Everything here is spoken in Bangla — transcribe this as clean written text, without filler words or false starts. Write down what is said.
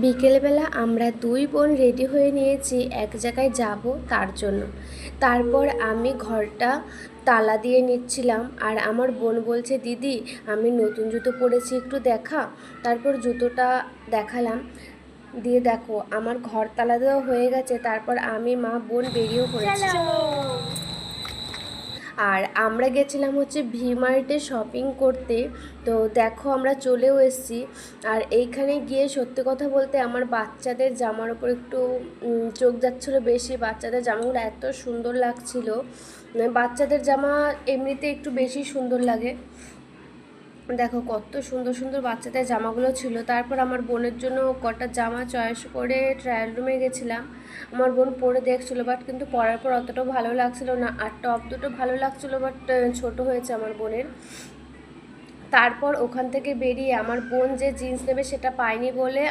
বিকেলবেলা আমরা দুই বোন রেডি হয়ে নিয়েছি এক জায়গায় যাব তার জন্য। তারপর আমি ঘরটা তালা দিয়ে নিচ্ছিলাম, আর আমার বোন বলছে, দিদি আমি নতুন জুতো পরেছি, একটু দেখা। তারপর জুতোটা দেখালাম, দিয়ে দেখো আমার ঘর তালা দেওয়া হয়ে গেছে। তারপর আমি মা বোন বেরিয়েও পড়েছি। আর আমরা গেছিলাম হচ্ছে ভি-মার্টে শপিং করতে। তো দেখো আমরা চলেও এসেছি। আর এইখানে গিয়ে সত্যি কথা বলতে আমার বাচ্চাদের জামার ওপর একটু চোখ যাচ্ছিলো বেশি। বাচ্চাদের জামাগুলো এত সুন্দর লাগছিল, বাচ্চাদের জামা এমনিতে একটু বেশি সুন্দর লাগে। দেখো কত সুন্দর সুন্দর বাচ্চাদের জামাগুলো ছিল। তারপর আমার বোনের জন্য কটা জামা চয়েস করে ট্রায়াল রুমে গেছিলাম। আমার বোন পরে দেখছিলো, বাট কিন্তু পরার পর অতটাও ভালো লাগছিল না। আর টপ দুটো ভালো লাগছিলো, বাট ছোট হয়েছে আমার বোনের। তারপর ওখান থেকে বেরিয়ে আমার বোন যে জিন্স নেবে সেটা পায়নি বলে